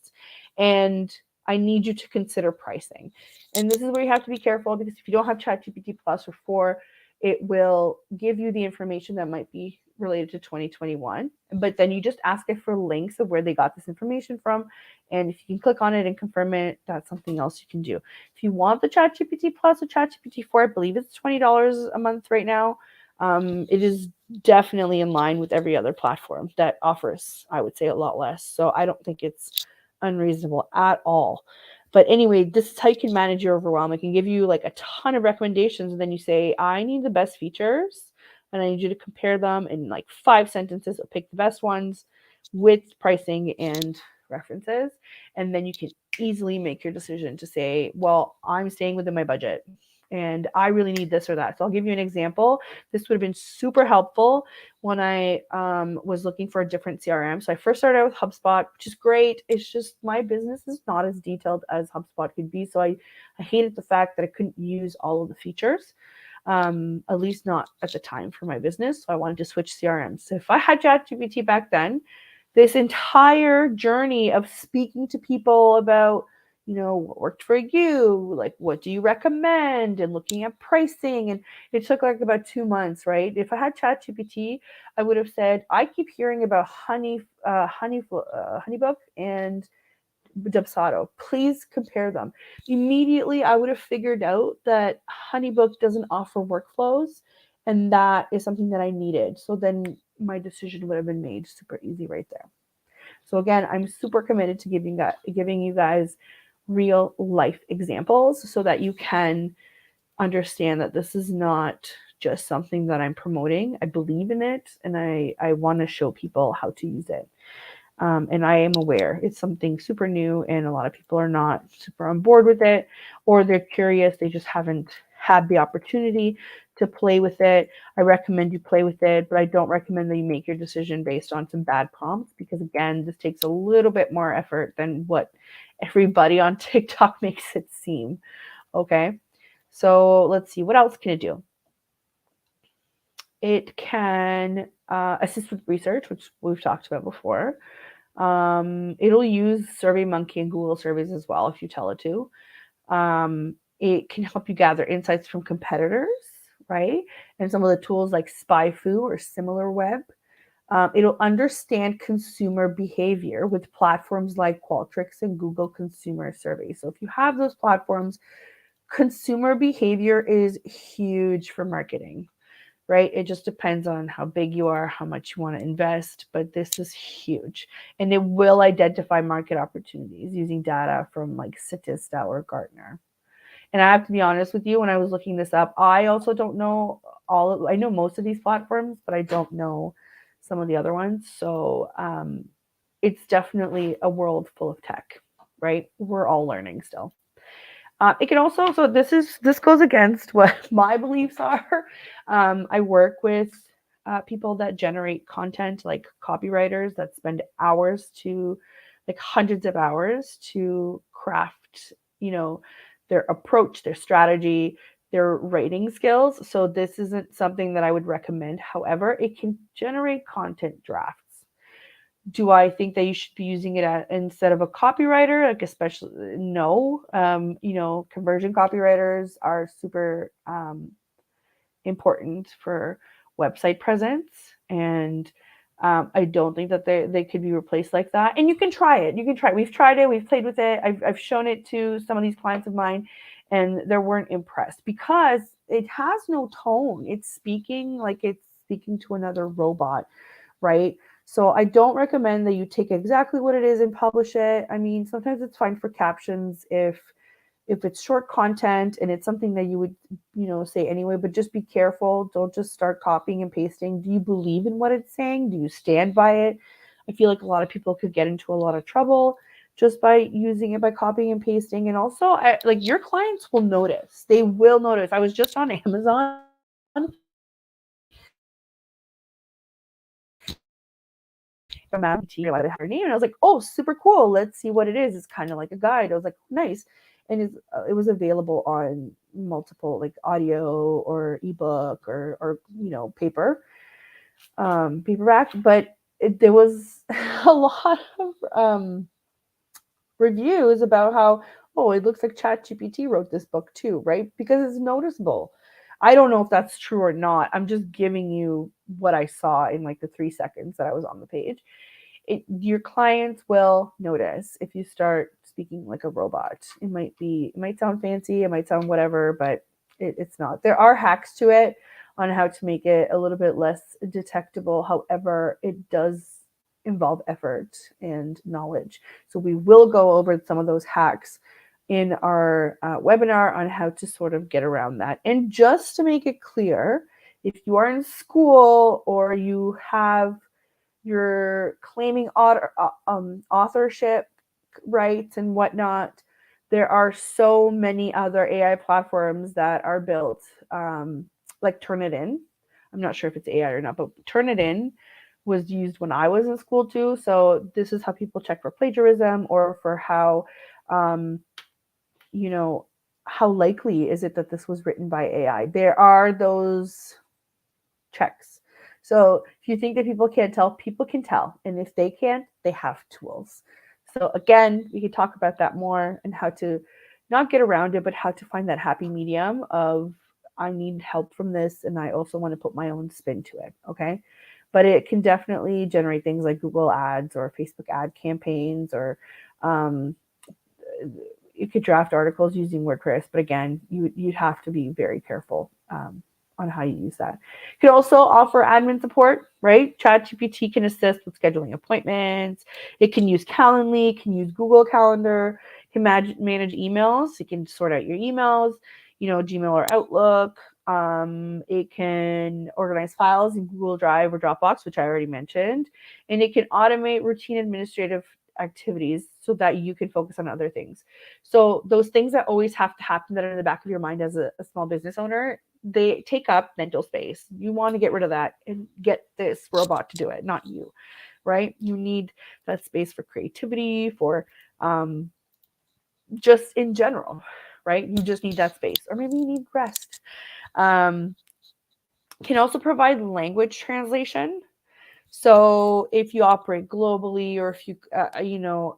And I need you to consider pricing. And this is where you have to be careful, because if you don't have ChatGPT Plus or 4, it will give you the information that might be related to 2021. But then you just ask it for links of where they got this information from. And if you can click on it and confirm it, that's something else you can do. If you want the ChatGPT Plus or ChatGPT 4, I believe it's $20 a month right now. It is definitely in line with every other platform that offers, I would say, a lot less. So I don't think it's unreasonable at all. But anyway, this is how you can manage your overwhelm. It can give you like a ton of recommendations, and then you say, I need the best features, and I need you to compare them in like 5 sentences, or pick the best ones with pricing and references. And then you can easily make your decision to say, well, I'm staying within my budget. and I really need this or that. So I'll give you an example. This would have been super helpful when I was looking for a different CRM. So I first started out with HubSpot, which is great. It's just my business is not as detailed as HubSpot could be. So I hated the fact that I couldn't use all of the features, at least not at the time for my business. So I wanted to switch CRMs. So if I had ChatGPT back then, this entire journey of speaking to people about, what worked for you, like what do you recommend, and looking at pricing, and it took like about 2 months, right? If I had ChatGPT, I would have said, I keep hearing about HoneyBook and Dubsado. Please compare them. Immediately, I would have figured out that HoneyBook doesn't offer workflows, and that is something that I needed. So then my decision would have been made super easy right there. So again, I'm super committed to giving you guys real life examples so that you can understand that this is not just something that I'm promoting. I believe in it, and I want to show people how to use it. And I am aware it's something super new, and a lot of people are not super on board with it, or they're curious. They just haven't had the opportunity to play with it. I recommend you play with it, but I don't recommend that you make your decision based on some bad prompts, because again, this takes a little bit more effort than what everybody on TikTok makes it seem. Okay. So let's see, what else can it do? It can assist with research, which we've talked about before. It'll use SurveyMonkey and Google surveys as well if you tell it to. It can help you gather insights from competitors, right? And some of the tools like SpyFu or SimilarWeb. It'll understand consumer behavior with platforms like Qualtrics and Google Consumer Surveys. So if you have those platforms, consumer behavior is huge for marketing, right? It just depends on how big you are, how much you want to invest, but this is huge. And it will identify market opportunities using data from like Statista or Gartner. And I have to be honest with you, when I was looking this up, I also don't know I know most of these platforms, but I don't know some of the other ones. So it's definitely a world full of tech, right? We're all learning still. It can also, so this goes against what my beliefs are. I work with people that generate content, like copywriters that spend hours to, like hundreds of hours to craft, their approach, their strategy, their writing skills. So this isn't something that I would recommend. However, it can generate content drafts. Do I think that you should be using it instead of a copywriter? Like, especially, no. Conversion copywriters are super important for website presence, and I don't think that they could be replaced like that. And you can try it. We've tried it. We've played with it. I've shown it to some of these clients of mine, and they weren't impressed because it has no tone. It's speaking like it's speaking to another robot, right? So I don't recommend that you take exactly what it is and publish it. I mean, sometimes it's fine for captions if it's short content and it's something that you would, say anyway, but just be careful. Don't just start copying and pasting. Do you believe in what it's saying? Do you stand by it? I feel like a lot of people could get into a lot of trouble just by using it, by copying and pasting. And also, like, your clients will notice. They will notice. I was just on Amazon. From GPT, I had her name, and I was like, "Oh, super cool! Let's see what it is." It's kind of like a guide. I was like, "Nice," and it was available on multiple, like, audio or ebook or paperback. But there was a lot of reviews about how, oh, it looks like ChatGPT wrote this book too, right? Because it's noticeable. I don't know if that's true or not. I'm just giving you what I saw in like the 3 seconds that I was on the page. Your clients will notice if you start speaking like a robot. It might sound fancy, it might sound whatever, but it's not. There are hacks to it on how to make it a little bit less detectable. However, it does involve effort and knowledge. So we will go over some of those hacks in our webinar on how to sort of get around that. And just to make it clear, if you are in school or you're claiming authorship rights and whatnot, There are so many other AI platforms that are built, like Turnitin. I'm not sure if it's AI or not, but Turnitin was used when I was in school too. So this is how people check for plagiarism or for how, um, you know, how likely is it that this was written by AI. There are those checks. So if you think that people can't tell, people can tell. And if they can't, they have tools. So again, we could talk about that more and how to not get around it, but how to find that happy medium of I need help from this and I also want to put my own spin to it. Okay. But it can definitely generate things like Google ads or Facebook ad campaigns, or um, you could draft articles using WordPress, but again, you'd have to be very careful on how you use that. You can also offer admin support, right? ChatGPT can assist with scheduling appointments. It can use Calendly, can use Google Calendar, can manage emails. It can sort out your emails, Gmail or Outlook. It can organize files in Google Drive or Dropbox, which I already mentioned, and it can automate routine administrative activities so that you can focus on other things. So those things that always have to happen that are in the back of your mind as a small business owner, they take up mental space. You want to get rid of that and get this robot to do it, not you, right? You need that space for creativity, for just in general, right? You just need that space, or maybe you need rest. Um, can also provide language translation. So if you operate globally, or if you,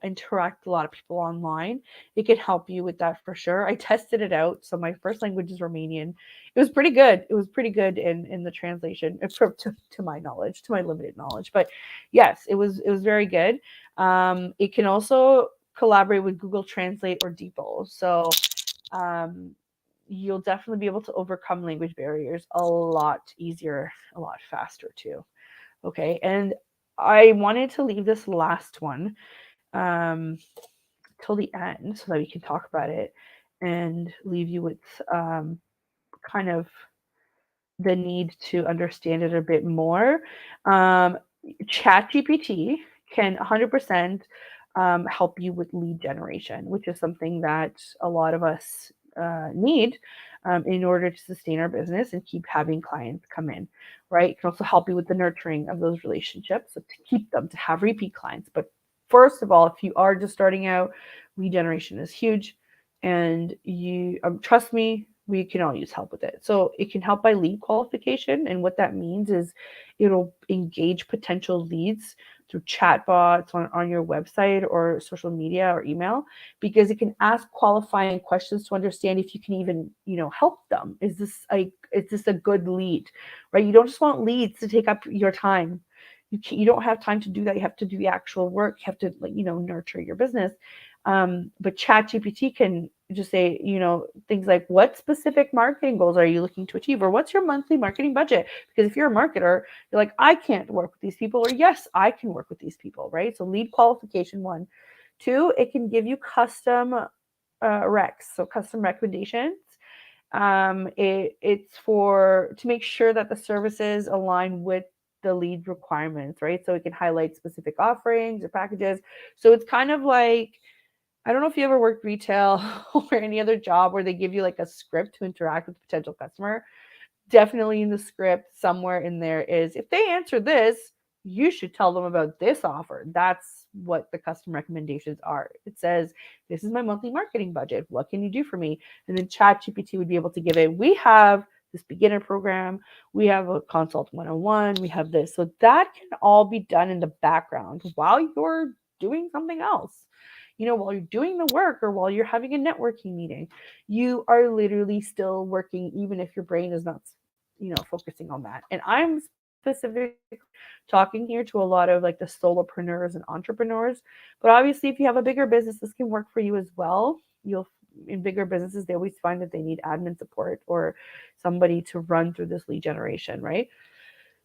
interact with a lot of people online, it can help you with that for sure. I tested it out. So my first language is Romanian. It was pretty good. It was pretty good in the translation, to my knowledge, to my limited knowledge. But yes, it was very good. It can also collaborate with Google Translate or DeepL. So um, you'll definitely be able to overcome language barriers a lot easier, a lot faster too. Okay, and I wanted to leave this last one um, till the end so that we can talk about it and leave you with kind of the need to understand it a bit more. Um, ChatGPT can 100% help you with lead generation, which is something that a lot of us need in order to sustain our business and keep having clients come in, right? It can also help you with the nurturing of those relationships, so to keep them, to have repeat clients. But first of all, if you are just starting out, lead generation is huge. And you trust me, we can all use help with it. So it can help by lead qualification. And what that means is it'll engage potential leads through chatbots on your website or social media or email, because it can ask qualifying questions to understand if you can even, help them. Is this a good lead, right? You don't just want leads to take up your time. You don't have time to do that. You have to do the actual work. You have to, nurture your business. But ChatGPT can just say, things like, what specific marketing goals are you looking to achieve? Or what's your monthly marketing budget? Because if you're a marketer, you're like, I can't work with these people, or yes, I can work with these people, right? So lead qualification, one. Two, it can give you custom recs, so custom recommendations. It's to make sure that the services align with the lead requirements, right? So it can highlight specific offerings or packages. So it's kind of like, I don't know if you ever worked retail or any other job where they give you like a script to interact with a potential customer. Definitely in the script, somewhere in there is, if they answer this, you should tell them about this offer. That's what the custom recommendations are. It says, this is my monthly marketing budget. What can you do for me? And then ChatGPT would be able to give it, we have this beginner program, we have a consult 101, we have this. So that can all be done in the background while you're doing something else. While you're doing the work or while you're having a networking meeting, you are literally still working, even if your brain is not, focusing on that. And I'm specifically talking here to a lot of like the solopreneurs and entrepreneurs. But obviously, if you have a bigger business, this can work for you as well. In bigger businesses, they always find that they need admin support or somebody to run through this lead generation, right?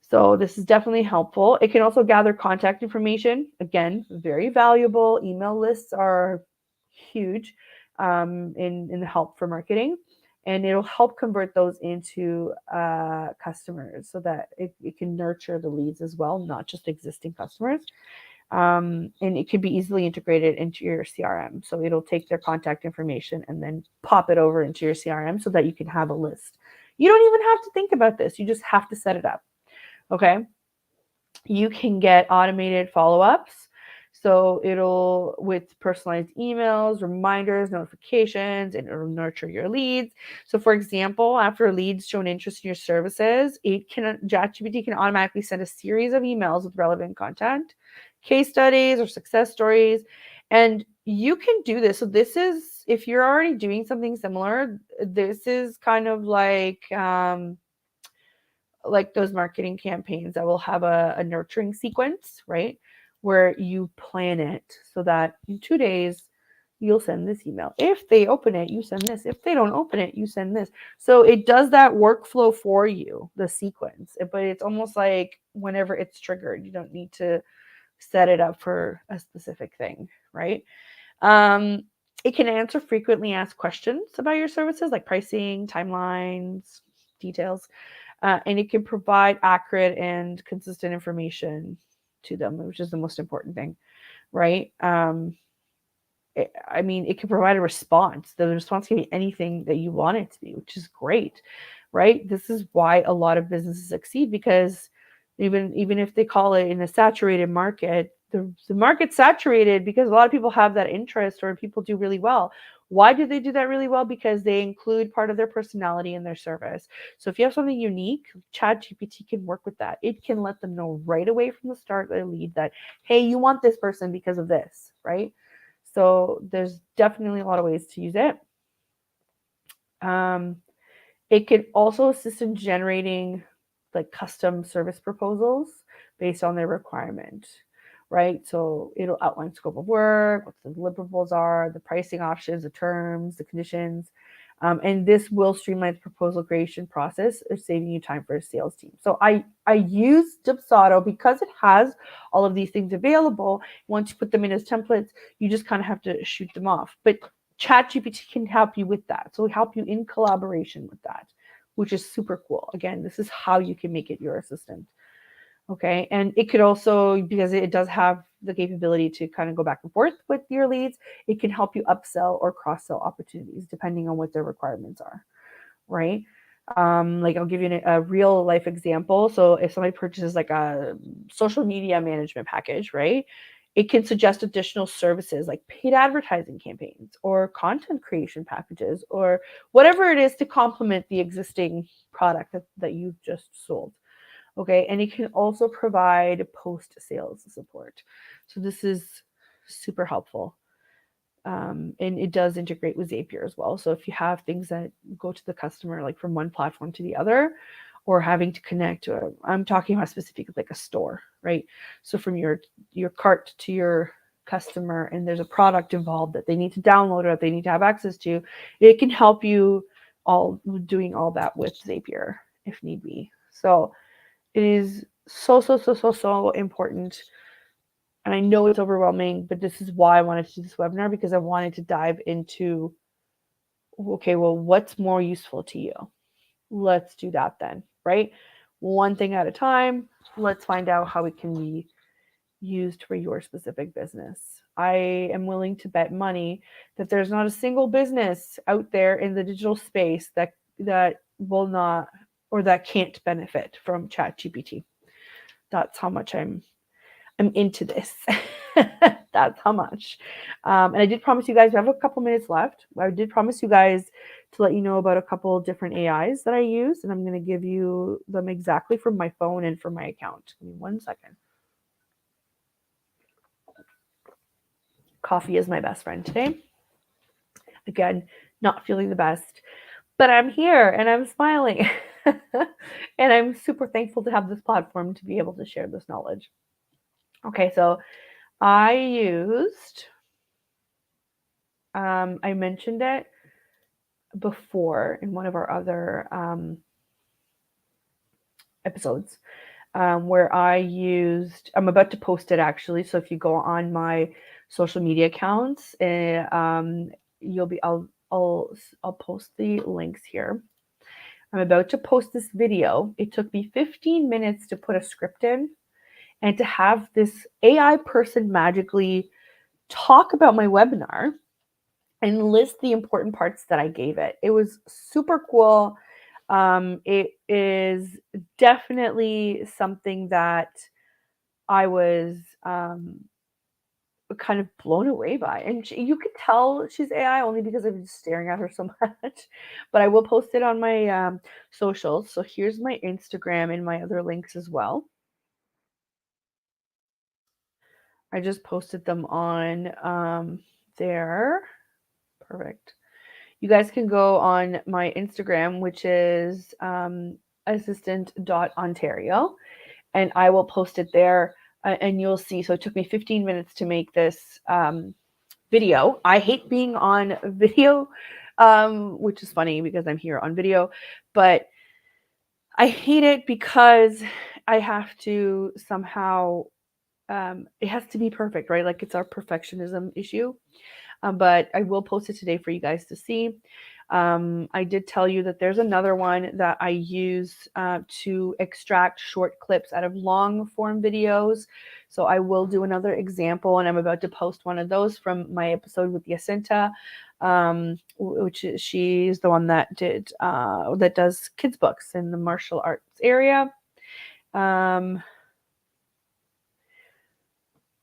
So this is definitely helpful. It can also gather contact information. Again, very valuable. Email lists are huge in the help for marketing. And it'll help convert those into customers so that it can nurture the leads as well, not just existing customers. And it can be easily integrated into your CRM. So it'll take their contact information and then pop it over into your CRM so that you can have a list. You don't even have to think about this. You just have to set it up. Okay. You can get automated follow-ups. So it'll, with personalized emails, reminders, notifications, and it'll nurture your leads. So for example, after a lead's shown interest in your services, ChatGPT can automatically send a series of emails with relevant content, case studies or success stories. And you can do this. So this is, if you're already doing something similar, this is kind of like those marketing campaigns that will have a nurturing sequence, right? Where you plan it so that in 2 days, you'll send this email. If they open it, you send this. If they don't open it, you send this. So it does that workflow for you, the sequence, but it's almost like whenever it's triggered, you don't need to set it up for a specific thing, right? It can answer frequently asked questions about your services like pricing, timelines, details. And it can provide accurate and consistent information to them, which is the most important thing, right? It can provide a response. The response can be anything that you want it to be, which is great, right? This is why a lot of businesses succeed, because even if they call it in a saturated market, the market's saturated because a lot of people have that interest or people do really well. Why do they do that really well? Because they include part of their personality in their service. So if you have something unique, ChatGPT can work with that. It can let them know right away from the start of their lead that, hey, you want this person because of this, right? So there's definitely a lot of ways to use it. It can also assist in generating like custom service proposals based on their requirement, right? So it'll outline scope of work, what the deliverables are, the pricing options, the terms, the conditions. And this will streamline the proposal creation process, saving you time for a sales team. So I use Dubsado because it has all of these things available. Once you put them in as templates, you just kind of have to shoot them off. But ChatGPT can help you with that. So help you in collaboration with that, which is super cool. Again, this is how you can make it your assistant. Okay. And it could also, because it does have the capability to kind of go back and forth with your leads, it can help you upsell or cross-sell opportunities depending on what their requirements are, right? Like I'll give you a real life example. So if somebody purchases like a social media management package, right? It can suggest additional services like paid advertising campaigns or content creation packages or whatever it is to complement the existing product that you've just sold. Okay, and it can also provide post-sales support. So this is super helpful. And it does integrate with Zapier as well. So if you have things that go to the customer like from one platform to the other, or having to connect, I'm talking about specifically like a store, right? So from your cart to your customer, and there's a product involved that they need to download or that they need to have access to, it can help you all doing all that with Zapier if need be. So it is so important. And I know it's overwhelming, but this is why I wanted to do this webinar, because I wanted to dive into, okay, well, what's more useful to you? Let's do that then, right? One thing at a time. Let's find out how it can be used for your specific business. I am willing to bet money that there's not a single business out there in the digital space that will not, or that can't benefit from ChatGPT. That's how much I'm into this. That's how much. And I did promise you guys, we have a couple minutes left. I did promise you guys to let you know about a couple different AIs that I use, and I'm going to give you them exactly from my phone and from my account. Give me 1 second. Coffee is my best friend today. Again, not feeling the best, but I'm here and I'm smiling. And I'm super thankful to have this platform to be able to share this knowledge. Okay, so I used, I mentioned it before in one of our other episodes, where I used, I'm about to post it actually. So if you go on my social media accounts, I'll post the links here. I'm about to post this video. It took me 15 minutes to put a script in, and to have this AI person magically talk about my webinar and list the important parts that I gave it. It was super cool. It is definitely something that I was kind of blown away by. And you could tell she's AI only because I'm just staring at her so much. But I will post it on my socials. So here's my Instagram and my other links as well. I just posted them on there. Perfect. You guys can go on my Instagram, which is assistant.ontario, and I will post it there and you'll see. So it took me 15 minutes to make this video. I hate being on video, which is funny because I'm here on video, but I hate it because I have to somehow, it has to be perfect, right? Like it's our perfectionism issue. But I will post it today for you guys to see. I did tell you that there's another one that I use to extract short clips out of long form videos. So I will do another example, and I'm about to post one of those from my episode with Jacinta, which is, she's the one that does kids books in the martial arts area.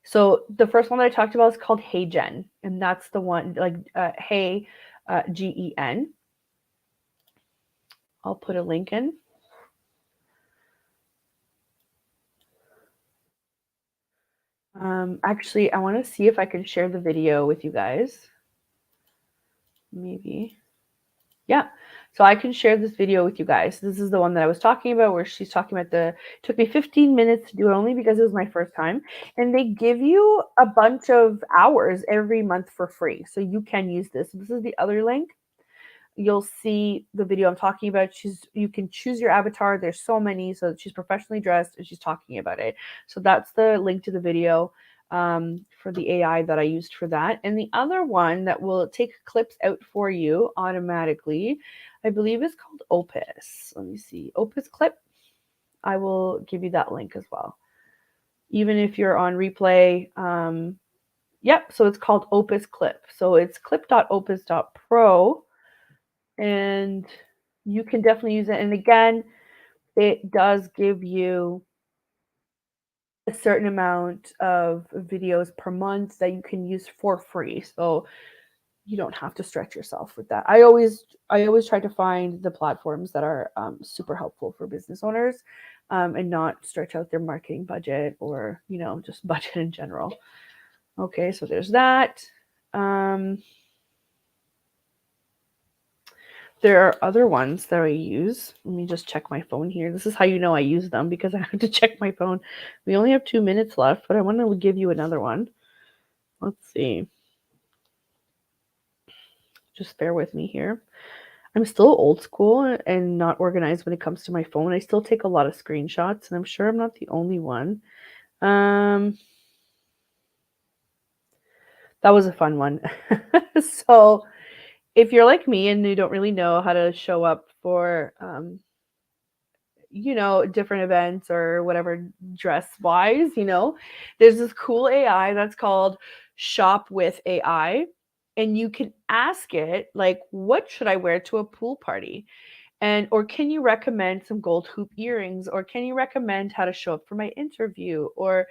So the first one that I talked about is called Hey Gen, and that's the one, like Hey, GEN. I'll put a link in. Actually, I want to see if I can share the video with you guys. Maybe. Yeah. So I can share this video with you guys. This is the one that I was talking about where she's talking about it took me 15 minutes to do it only because it was my first time. And they give you a bunch of hours every month for free. So you can use this. This is the other link. You'll see the video I'm talking about. You can choose your avatar. There's so many. So she's professionally dressed and she's talking about it. So that's the link to the video for the AI that I used for that. And the other one that will take clips out for you automatically, I believe is called Opus. Let me see. Opus Clip. I will give you that link as well. Even if you're on replay, yep. So it's called Opus Clip. So it's clip.opus.pro. And you can definitely use it. And again, it does give you a certain amount of videos per month that you can use for free. So you don't have to stretch yourself with that. I always try to find the platforms that are super helpful for business owners and not stretch out their marketing budget or, just budget in general. Okay, so there's that. There are other ones that I use. Let me just check my phone here. This is how you know I use them because I have to check my phone. We only have 2 minutes left, but I want to give you another one. Let's see. Just bear with me here. I'm still old school and not organized when it comes to my phone. I still take a lot of screenshots, and I'm sure I'm not the only one. That was a fun one. So if you're like me and you don't really know how to show up for different events or whatever dress wise, there's this cool AI that's called Shop with AI. And you can ask it, like, what should I wear to a pool party? Or can you recommend some gold hoop earrings? Or can you recommend how to show up for my interview? Or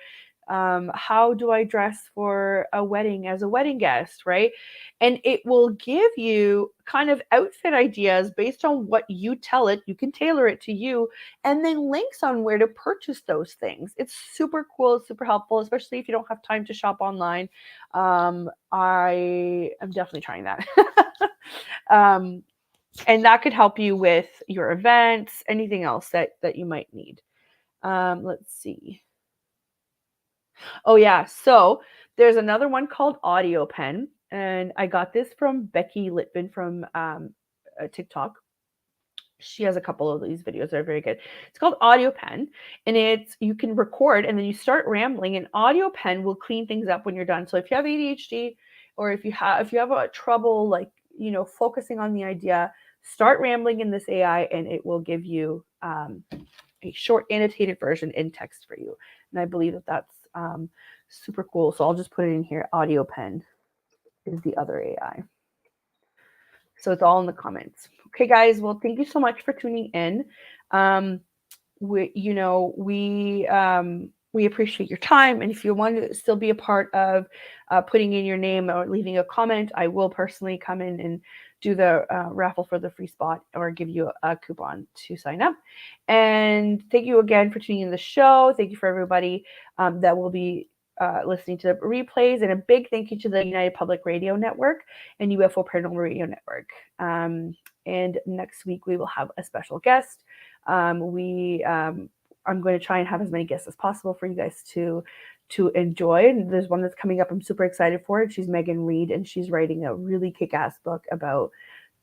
how do I dress for a wedding as a wedding guest, right? And it will give you kind of outfit ideas based on what you tell it. You can tailor it to you, and then links on where to purchase those things. It's super cool, super helpful, especially if you don't have time to shop online. I am definitely trying that. And that could help you with your events, anything else that you might need. Let's see. Oh yeah, so there's another one called Audio Pen, and I got this from Becky Litvin from TikTok. She has a couple of these videos that are very good. It's called Audio Pen, and you can record and then you start rambling, and Audio Pen will clean things up when you're done. So if you have ADHD or if you have a trouble focusing on the idea, start rambling in this AI and it will give you a short annotated version in text for you. And I believe that that's super cool. So I'll just put it in here. Audio Pen is the other AI. So it's all in the comments. Okay, guys. Well, thank you so much for tuning in. We appreciate your time, and if you want to still be a part of putting in your name or leaving a comment, I will personally come in and do the raffle for the free spot or give you a coupon to sign up. And thank you again for tuning in the show. Thank you for everybody that will be listening to the replays, and a big thank you to the United Public Radio Network and UFO Paranormal Radio Network. And next week we will have a special guest. I'm going to try and have as many guests as possible for you guys to enjoy. And there's one that's coming up I'm super excited for it. She's Megan Reed, and she's writing a really kick-ass book about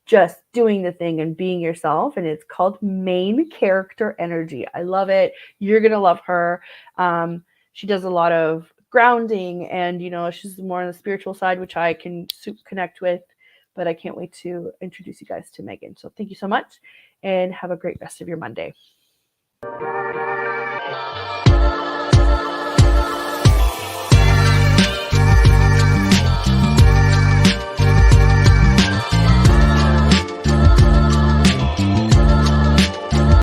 just doing the thing and being yourself. And it's called Main Character Energy. I love it. You're going to love her. She does a lot of grounding, and, she's more on the spiritual side, which I can connect with, but I can't wait to introduce you guys to Megan. So thank you so much, and have a great rest of your Monday.